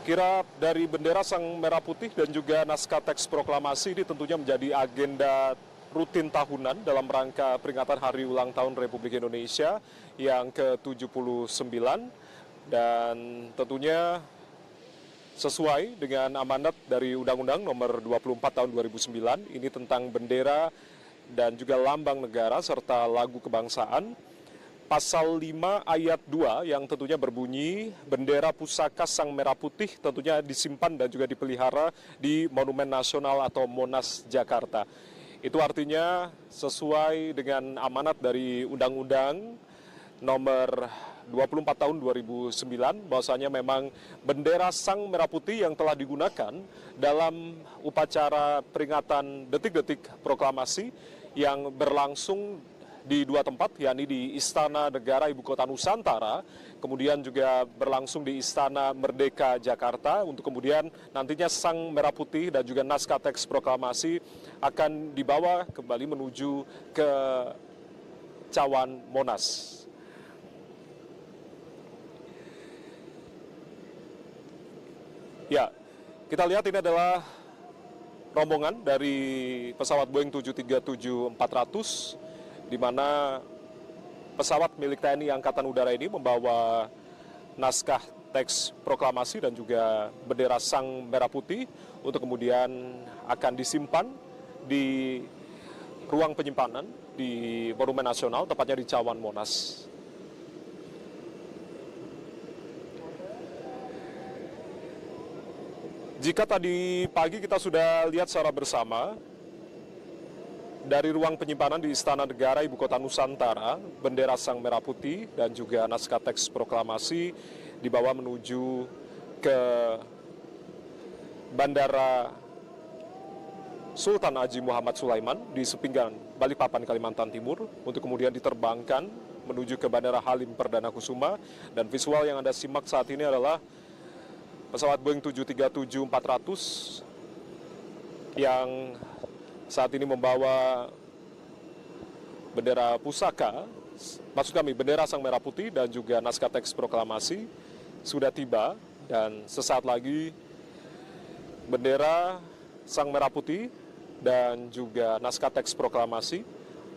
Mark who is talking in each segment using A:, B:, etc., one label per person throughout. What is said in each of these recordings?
A: Kira dari bendera Sang Merah Putih dan juga naskah teks proklamasi ini tentunya menjadi agenda rutin tahunan dalam rangka peringatan Hari Ulang Tahun Republik Indonesia yang ke-79 dan tentunya sesuai dengan amanat dari Undang-Undang Nomor 24 Tahun 2009 ini tentang bendera dan juga lambang negara serta lagu kebangsaan. Pasal 5 ayat 2 yang tentunya berbunyi bendera pusaka Sang Merah Putih tentunya disimpan dan juga dipelihara di Monumen Nasional atau Monas Jakarta. Itu artinya sesuai dengan amanat dari Undang-Undang Nomor 24 Tahun 2009 bahwasanya memang bendera Sang Merah Putih yang telah digunakan dalam upacara peringatan detik-detik proklamasi yang berlangsung di dua tempat, yakni di Istana Negara Ibu Kota Nusantara, kemudian juga berlangsung di Istana Merdeka Jakarta, untuk kemudian nantinya Sang Merah Putih dan juga naskah teks proklamasi akan dibawa kembali menuju ke Cawan Monas. Ya, kita lihat ini adalah rombongan dari pesawat Boeing 737-400, di mana pesawat milik TNI Angkatan Udara ini membawa naskah teks proklamasi dan juga bendera Sang Merah Putih untuk kemudian akan disimpan di ruang penyimpanan di Monumen Nasional, tepatnya di Cawan Monas. Jika tadi pagi kita sudah lihat secara bersama, dari ruang penyimpanan di Istana Negara Ibu Kota Nusantara, bendera Sang Merah Putih dan juga naskah teks proklamasi dibawa menuju ke Bandara Sultan Haji Muhammad Sulaiman di Sepinggan, Balikpapan, Kalimantan Timur, untuk kemudian diterbangkan menuju ke Bandara Halim Perdana Kusuma. Dan visual yang Anda simak saat ini adalah pesawat Boeing 737-400 yang saat ini membawa bendera pusaka, maksud kami bendera Sang Merah Putih dan juga naskah teks proklamasi sudah tiba, dan sesaat lagi bendera Sang Merah Putih dan juga naskah teks proklamasi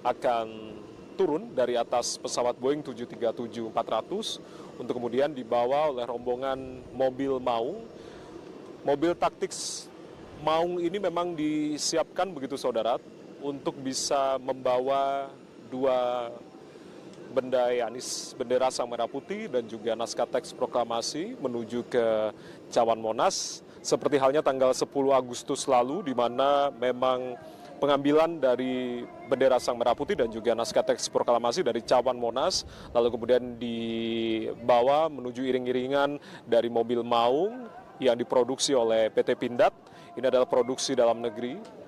A: akan turun dari atas pesawat Boeing 737-400 untuk kemudian dibawa oleh rombongan mobil maung. Mobil taktik maung ini memang disiapkan begitu saudara untuk bisa membawa dua benda, yakni bendera Sang Merah Putih dan juga naskah teks proklamasi menuju ke Cawan Monas, seperti halnya tanggal 10 Agustus lalu di mana memang pengambilan dari bendera Sang Merah Putih dan juga naskah teks proklamasi dari Cawan Monas lalu kemudian dibawa menuju iring-iringan dari mobil maung yang diproduksi oleh PT Pindad. Ini adalah produksi dalam negeri.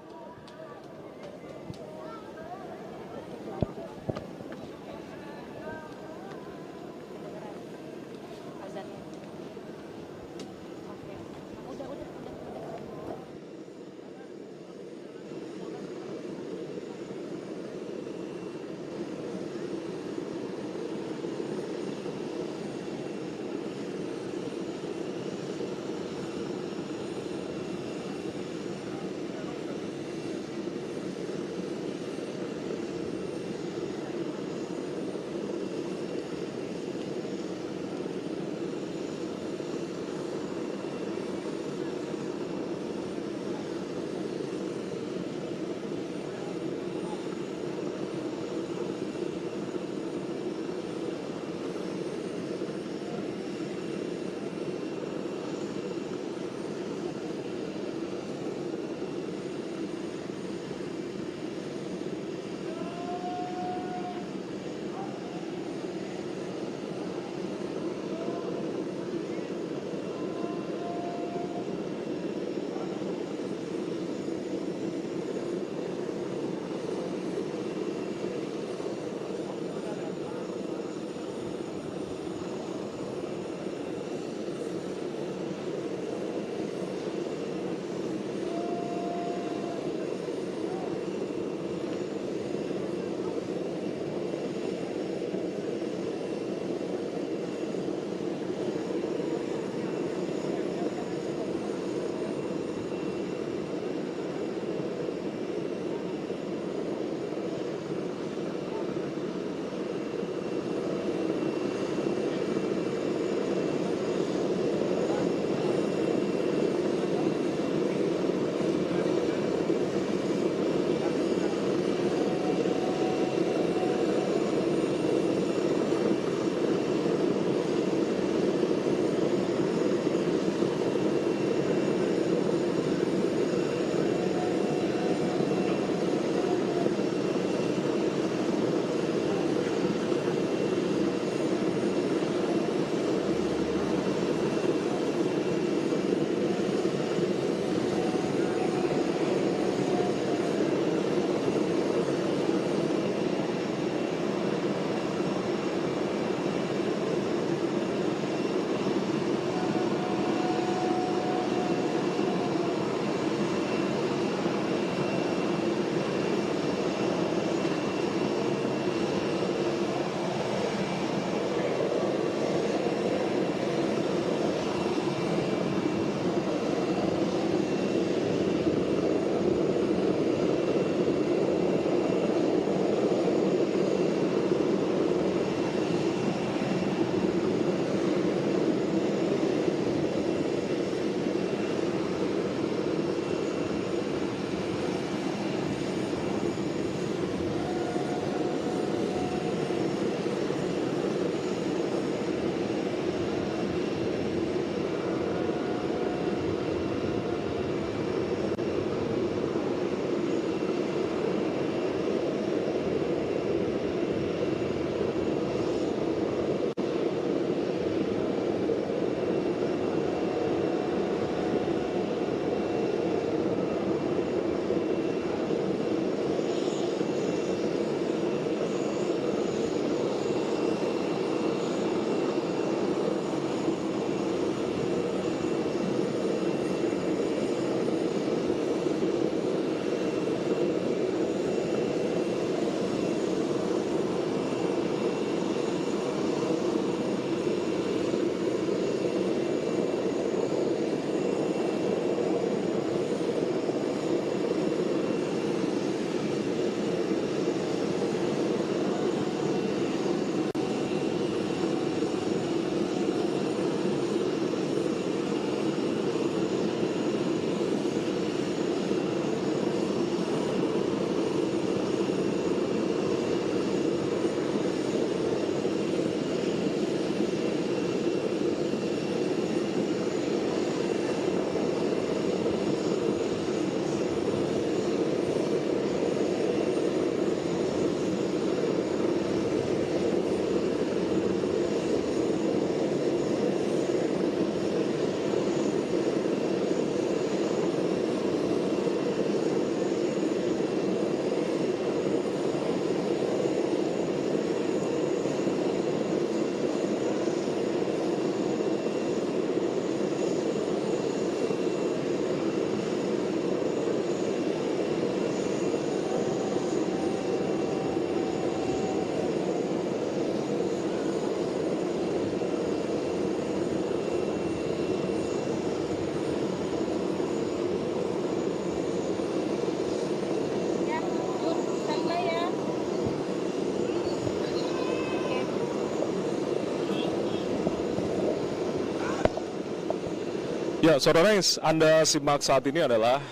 A: Ya, saudara yang Anda simak saat ini adalah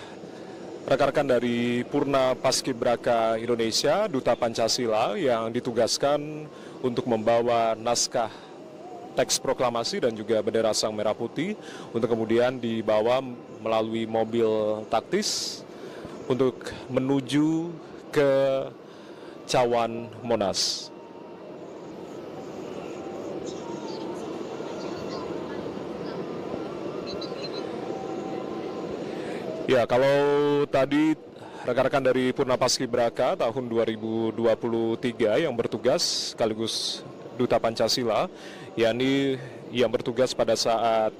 A: rekan-rekan dari Purna Paskibraka Indonesia, Duta Pancasila yang ditugaskan untuk membawa naskah teks proklamasi dan juga bendera Sang Merah Putih untuk kemudian dibawa melalui mobil taktis untuk menuju ke Cawan Monas. Ya, kalau tadi rekan-rekan dari Purna Paskibraka tahun 2023 yang bertugas sekaligus Duta Pancasila, yakni yang bertugas pada saat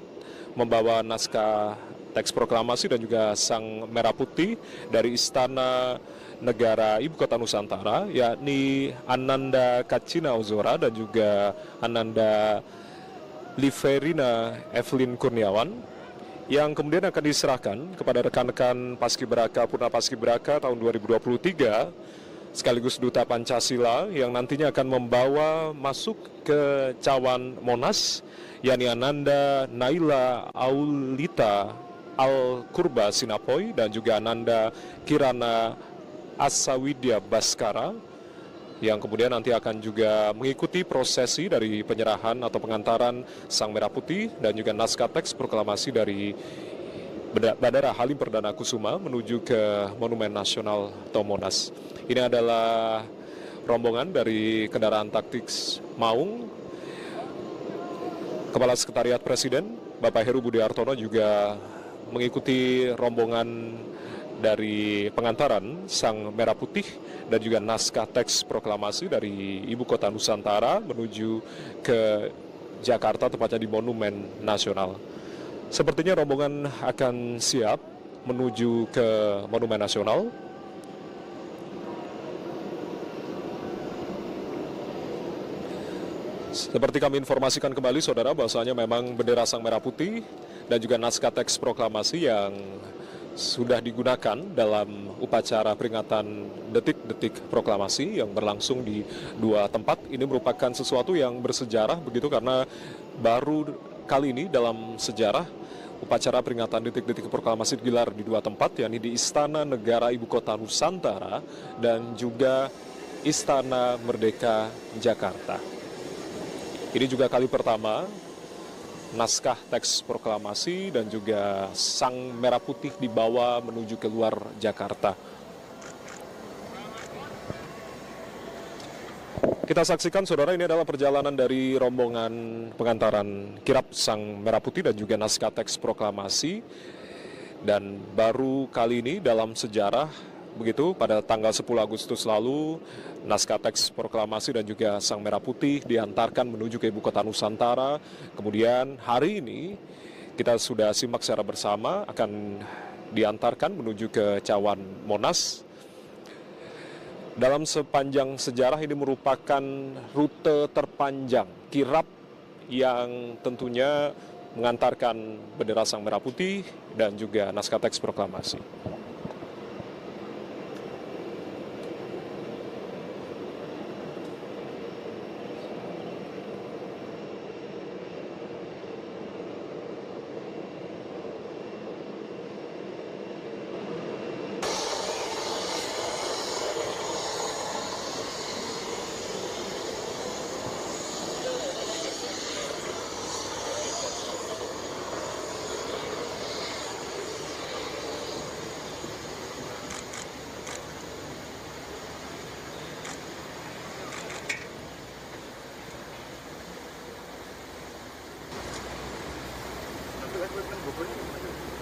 A: membawa naskah teks proklamasi dan juga Sang Merah Putih dari Istana Negara Ibu Kota Nusantara, yakni Ananda Kacina Ozora dan juga Ananda Liverina Evelyn Kurniawan, yang kemudian akan diserahkan kepada rekan-rekan Paskibraka Purna Paskibraka tahun 2023 sekaligus Duta Pancasila yang nantinya akan membawa masuk ke Cawan Monas, yakni Ananda Naila Aulita Al-Kurba Sinapoy dan juga Ananda Kirana Asawidya Baskara, yang kemudian nanti akan juga mengikuti prosesi dari penyerahan atau pengantaran Sang Merah Putih dan juga naskah teks proklamasi dari Bandara Halim Perdana Kusuma menuju ke Monumen Nasional atau Monas. Ini adalah rombongan dari kendaraan taktik Maung. Kepala Sekretariat Presiden, Bapak Heru Budi Hartono, juga mengikuti rombongan dari pengantaran Sang Merah Putih dan juga naskah teks proklamasi dari Ibu Kota Nusantara menuju ke Jakarta, tepatnya di Monumen Nasional. Sepertinya rombongan akan siap menuju ke Monumen Nasional. Seperti kami informasikan kembali, saudara, bahwasanya memang bendera Sang Merah Putih dan juga naskah teks proklamasi yang sudah digunakan dalam upacara peringatan detik-detik proklamasi yang berlangsung di dua tempat. Ini merupakan sesuatu yang bersejarah begitu, karena baru kali ini dalam sejarah upacara peringatan detik-detik proklamasi digelar di dua tempat, yakni di Istana Negara Ibu Kota Nusantara dan juga Istana Merdeka Jakarta. Ini juga kali pertama naskah teks proklamasi dan juga Sang Merah Putih dibawa menuju ke luar Jakarta. Kita saksikan, saudara, ini adalah perjalanan dari rombongan pengantaran kirap Sang Merah Putih dan juga naskah teks proklamasi. Dan baru kali ini dalam sejarah, begitu, pada tanggal 10 Agustus lalu, naskah teks proklamasi dan juga Sang Merah Putih diantarkan menuju ke Ibu Kota Nusantara. Kemudian hari ini kita sudah simak secara bersama akan diantarkan menuju ke Cawan Monas. Dalam sepanjang sejarah ini merupakan rute terpanjang kirap yang tentunya mengantarkan bendera Sang Merah Putih dan juga naskah teks proklamasi.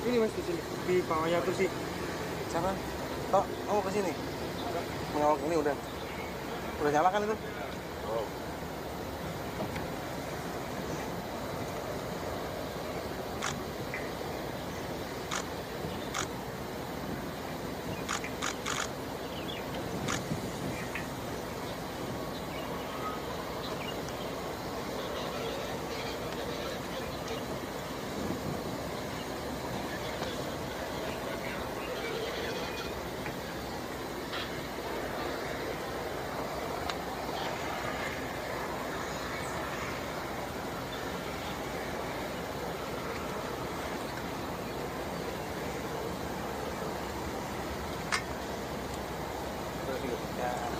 B: Ini mas di sini, di bawahnya kursi.
C: Siapa? Tok, kamu ke sini. Mengawal ini udah nyala kan itu? Oh.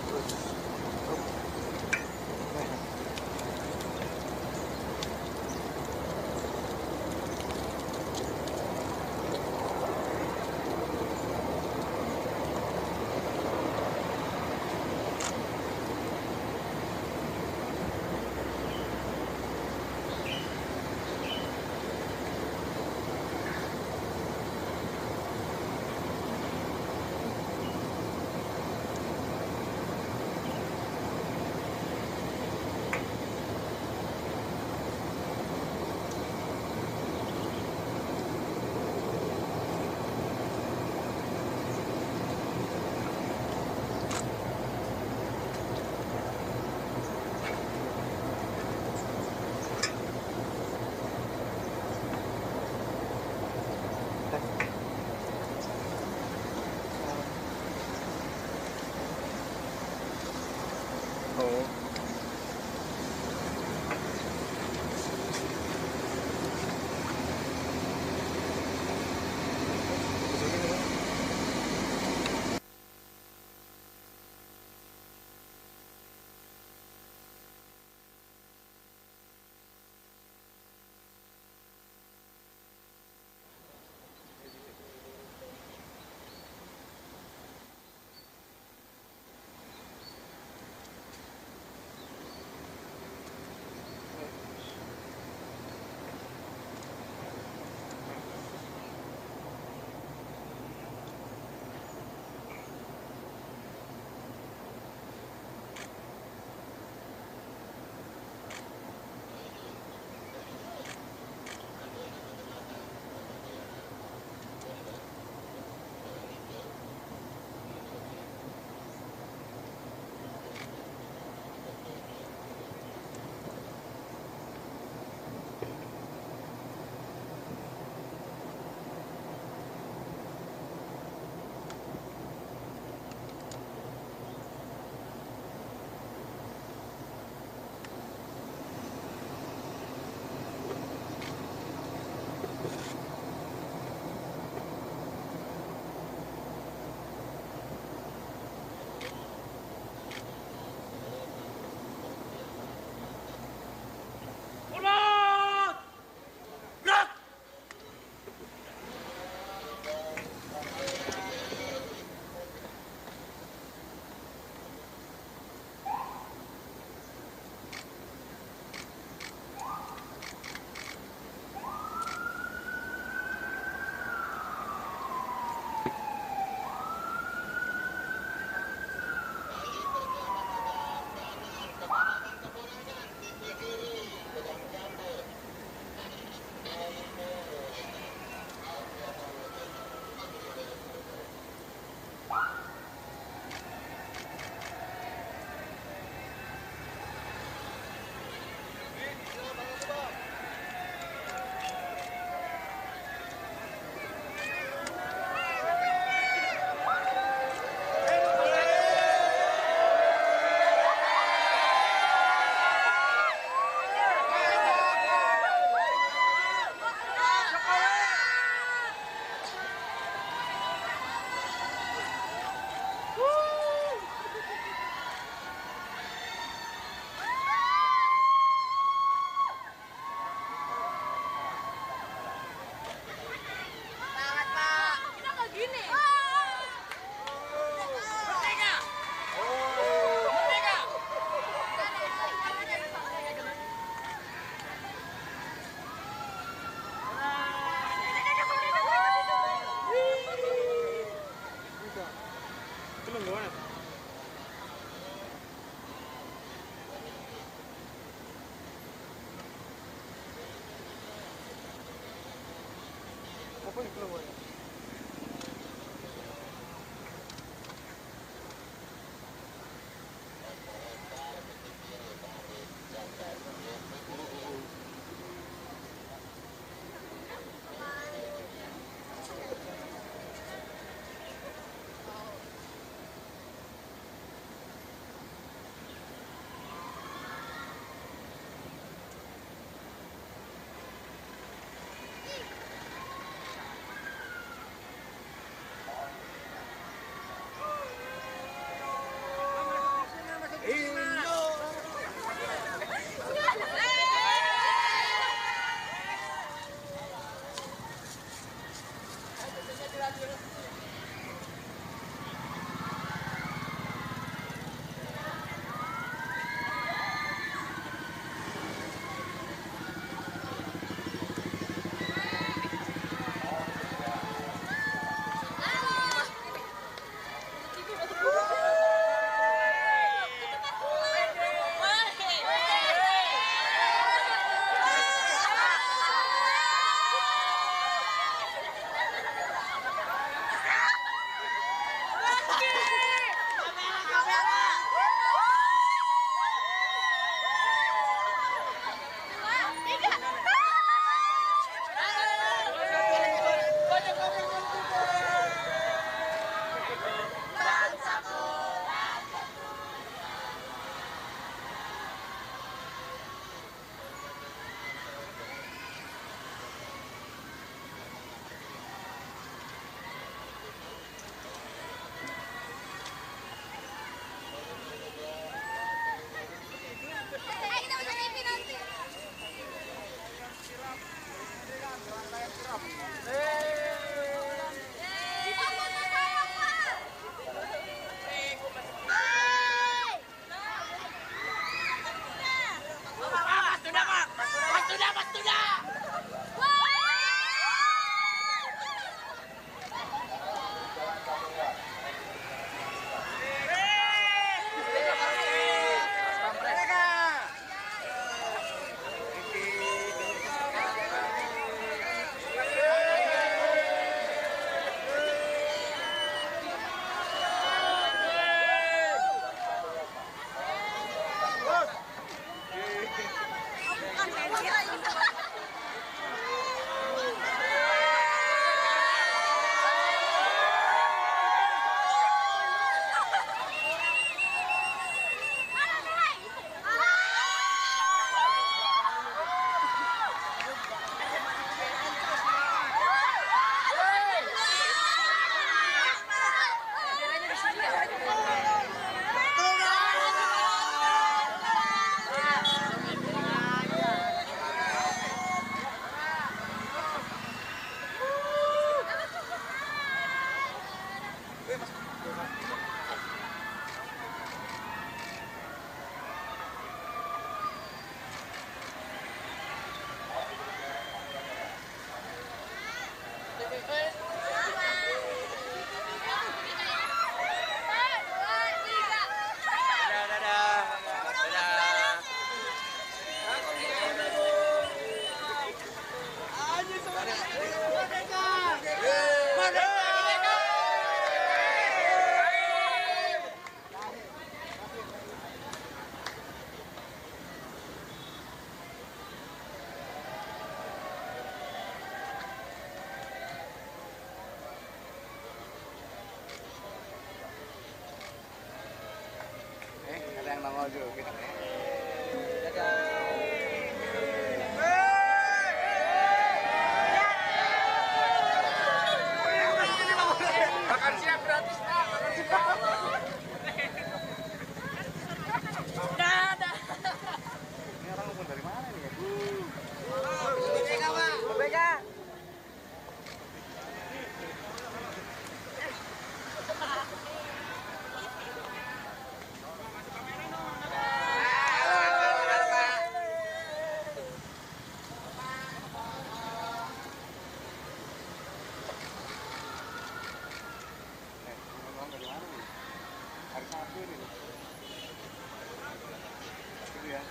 C: terus. Oh. Apa yang keluar? maju.
D: Makan siang gratis, Pak. Makan siang. Udah ada.
C: Ini orang ngumpul dari mana nih ya?
D: Bebeka, Pak. Bebeka.
C: Orang dari mana nih? Hari Sabtu ini. Gitu ya.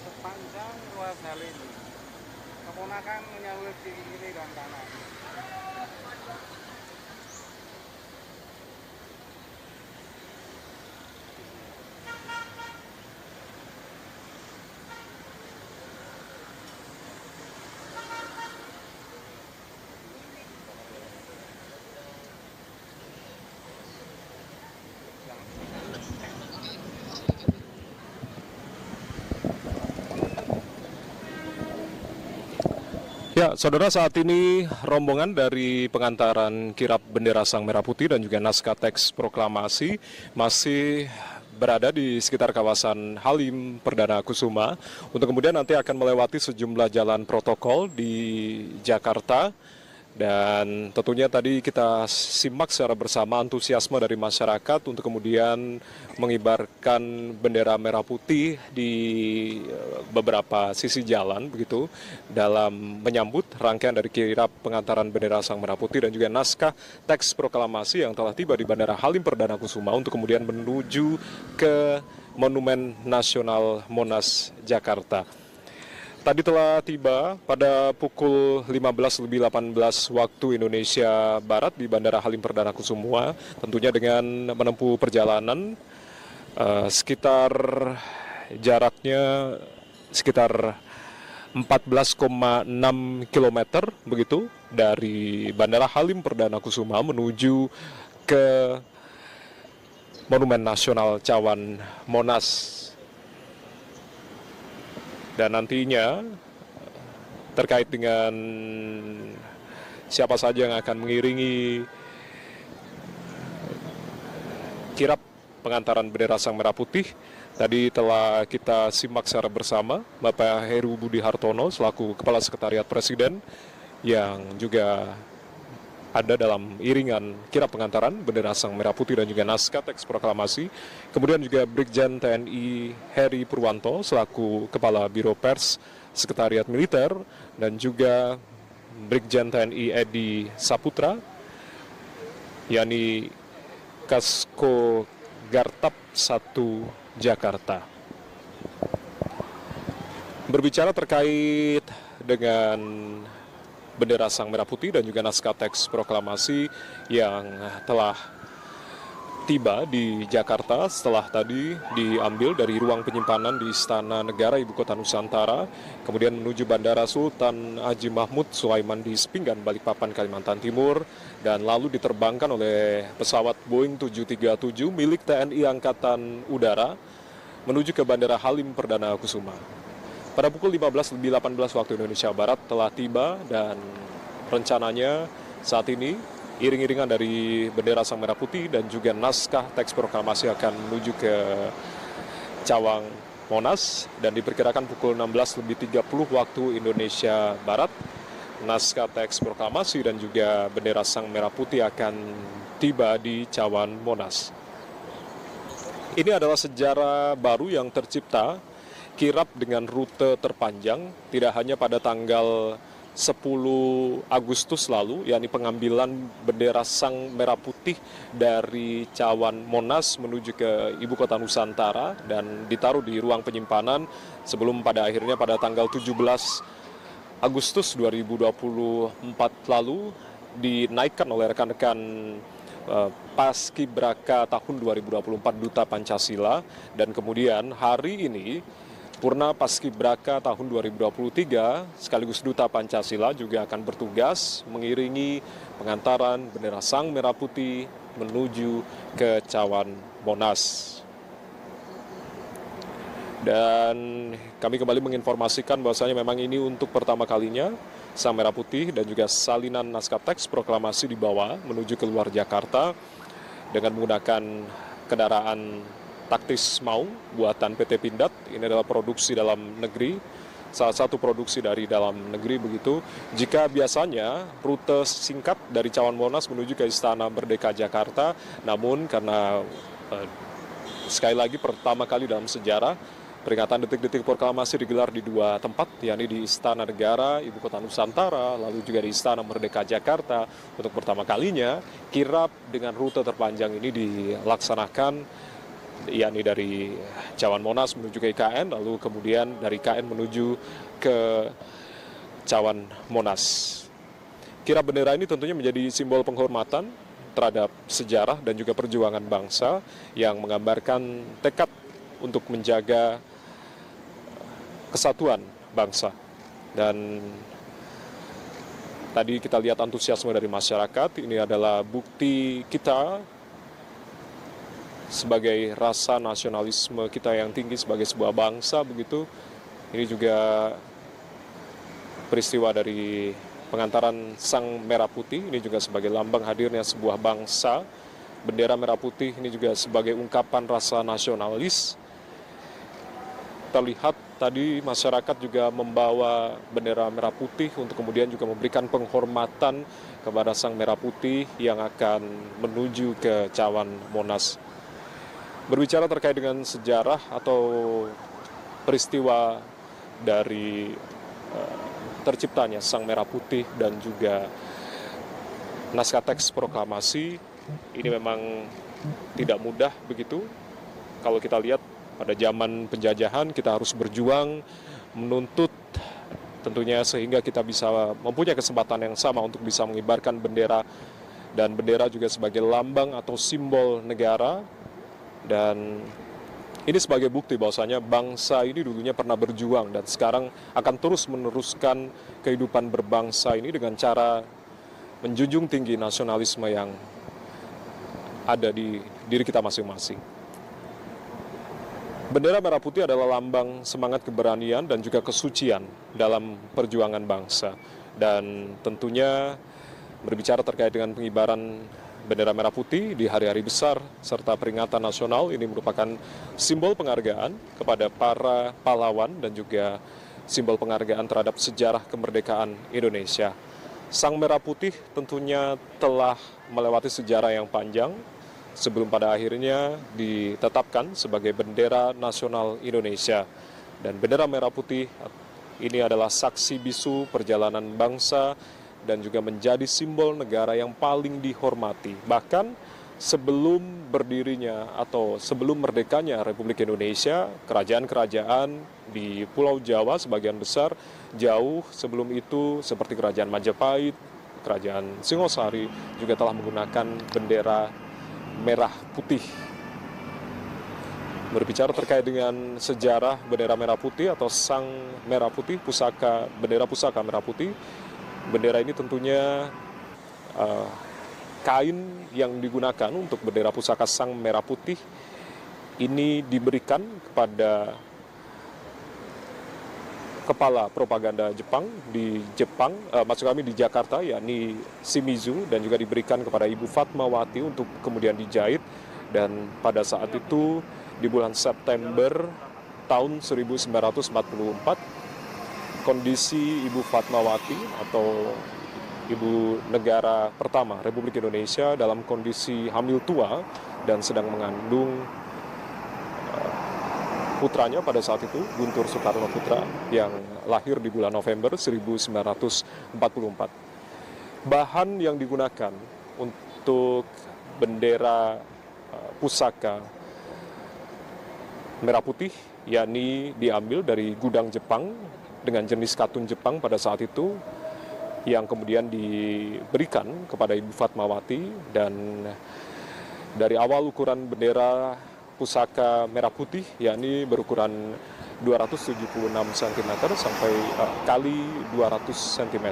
C: Sepanjang ruas hal ini, keponakan menyalur di kiri dan kanan.
A: Ya, saudara, saat ini rombongan dari pengantaran kirap bendera Sang Merah Putih dan juga naskah teks proklamasi masih berada di sekitar kawasan Halim Perdana Kusuma untuk kemudian nanti akan melewati sejumlah jalan protokol di Jakarta. Dan tentunya tadi kita simak secara bersama antusiasme dari masyarakat untuk kemudian mengibarkan bendera merah putih di beberapa sisi jalan begitu dalam menyambut rangkaian dari kirap pengantaran bendera Sang Merah Putih dan juga naskah teks proklamasi yang telah tiba di Bandara Halim Perdana Kusuma untuk kemudian menuju ke Monumen Nasional Monas, Jakarta. Tadi telah tiba pada pukul 15:18 waktu Indonesia Barat di Bandara Halim Perdana Kusuma, tentunya dengan menempuh perjalanan sekitar jaraknya sekitar 14,6 km begitu dari Bandara Halim Perdana Kusuma menuju ke Monumen Nasional Cawan Monas. Dan nantinya terkait dengan siapa saja yang akan mengiringi kirap pengantaran bendera Sang Merah Putih, tadi telah kita simak secara bersama Bapak Heru Budi Hartono selaku Kepala Sekretariat Presiden yang juga ada dalam iringan kirap pengantaran bendera Sang Merah Putih dan juga naskah teks proklamasi. Kemudian juga Brigjen TNI Heri Purwanto selaku Kepala Biro Pers Sekretariat Militer dan juga Brigjen TNI Edi Saputra, yakni Kasko Gartap 1 Jakarta. Berbicara terkait dengan bendera Sang Merah Putih dan juga naskah teks proklamasi yang telah tiba di Jakarta setelah tadi diambil dari ruang penyimpanan di Istana Negara Ibu Kota Nusantara, kemudian menuju Bandara Sultan Haji Mahmud Sulaiman di Sepinggan, Balikpapan, Kalimantan Timur, dan lalu diterbangkan oleh pesawat Boeing 737 milik TNI Angkatan Udara menuju ke Bandara Halim Perdana Kusuma. Pada pukul 15:18 waktu Indonesia Barat telah tiba dan rencananya saat ini iring-iringan dari bendera Sang Merah Putih dan juga naskah teks proklamasi akan menuju ke Cawang Monas dan diperkirakan pukul 16:30 waktu Indonesia Barat naskah teks proklamasi dan juga bendera Sang Merah Putih akan tiba di Cawan Monas. Ini adalah sejarah baru yang tercipta kirap dengan rute terpanjang, tidak hanya pada tanggal 10 Agustus lalu, yakni pengambilan bendera Sang Merah Putih dari cawan Monas menuju ke Ibu Kota Nusantara dan ditaruh di ruang penyimpanan sebelum pada akhirnya pada tanggal 17 Agustus 2024 lalu dinaikkan oleh rekan-rekan Paskibraka tahun 2024 Duta Pancasila, dan kemudian hari ini Purna Paskibraka tahun 2023 sekaligus Duta Pancasila juga akan bertugas mengiringi pengantaran bendera Sang Merah Putih menuju ke cawan Monas. Dan kami kembali menginformasikan bahwasanya memang ini untuk pertama kalinya Sang Merah Putih dan juga salinan naskah teks proklamasi dibawa menuju ke luar Jakarta dengan menggunakan kendaraan taktis Maung buatan PT Pindad. Ini adalah produksi dalam negeri, salah satu produksi dari dalam negeri begitu. Jika biasanya rute singkat dari cawan Monas menuju ke Istana Merdeka Jakarta, namun karena sekali lagi pertama kali dalam sejarah peringatan detik-detik proklamasi digelar di dua tempat, yakni di Istana Negara, Ibu Kota Nusantara, lalu juga di Istana Merdeka Jakarta. Untuk pertama kalinya, kirap dengan rute terpanjang ini dilaksanakan, yakni dari cawan Monas menuju ke IKN, lalu kemudian dari IKN menuju ke cawan Monas. Kirap bendera ini tentunya menjadi simbol penghormatan terhadap sejarah dan juga perjuangan bangsa yang menggambarkan tekad untuk menjaga kesatuan bangsa. Dan tadi kita lihat antusiasme dari masyarakat, ini adalah bukti kita sebagai rasa nasionalisme kita yang tinggi sebagai sebuah bangsa begitu. Ini juga peristiwa dari pengantaran Sang Merah Putih, ini juga sebagai lambang hadirnya sebuah bangsa. Bendera merah putih ini juga sebagai ungkapan rasa nasionalis. Terlihat tadi masyarakat juga membawa bendera merah putih untuk kemudian juga memberikan penghormatan kepada Sang Merah Putih yang akan menuju ke cawan Monas. Berbicara terkait dengan sejarah atau peristiwa dari terciptanya Sang Merah Putih dan juga naskah teks proklamasi, ini memang tidak mudah begitu. Kalau kita lihat pada zaman penjajahan kita harus berjuang menuntut tentunya sehingga kita bisa mempunyai kesempatan yang sama untuk bisa mengibarkan bendera, dan bendera juga sebagai lambang atau simbol negara. Dan ini sebagai bukti bahwasanya bangsa ini dulunya pernah berjuang dan sekarang akan terus meneruskan kehidupan berbangsa ini dengan cara menjunjung tinggi nasionalisme yang ada di diri kita masing-masing. Bendera merah putih adalah lambang semangat keberanian dan juga kesucian dalam perjuangan bangsa. Dan tentunya berbicara terkait dengan pengibaran bendera merah putih di hari-hari besar serta peringatan nasional, ini merupakan simbol penghargaan kepada para pahlawan dan juga simbol penghargaan terhadap sejarah kemerdekaan Indonesia. Sang Merah Putih tentunya telah melewati sejarah yang panjang sebelum pada akhirnya ditetapkan sebagai bendera nasional Indonesia. Dan bendera merah putih ini adalah saksi bisu perjalanan bangsa dan juga menjadi simbol negara yang paling dihormati. Bahkan sebelum berdirinya atau sebelum merdekanya Republik Indonesia, kerajaan-kerajaan di Pulau Jawa sebagian besar jauh sebelum itu seperti Kerajaan Majapahit, Kerajaan Singosari juga telah menggunakan bendera merah putih. Berbicara terkait dengan sejarah bendera merah putih atau Sang Merah Putih, bendera pusaka merah putih, bendera ini tentunya kain yang digunakan untuk bendera pusaka Sang Merah Putih ini diberikan kepada kepala propaganda Jepang di Jakarta, yakni Shimizu, dan juga diberikan kepada Ibu Fatmawati untuk kemudian dijahit. Dan pada saat itu di bulan September tahun 1944 kondisi Ibu Fatmawati atau Ibu Negara pertama Republik Indonesia dalam kondisi hamil tua dan sedang mengandung putranya pada saat itu, Guntur Soekarno Putra, yang lahir di bulan November 1944. Bahan yang digunakan untuk bendera pusaka merah putih, yakni diambil dari gudang Jepang dengan jenis katun Jepang pada saat itu, yang kemudian diberikan kepada Ibu Fatmawati. Dan dari awal ukuran bendera pusaka merah putih, yakni berukuran 276 cm sampai kali 200 cm.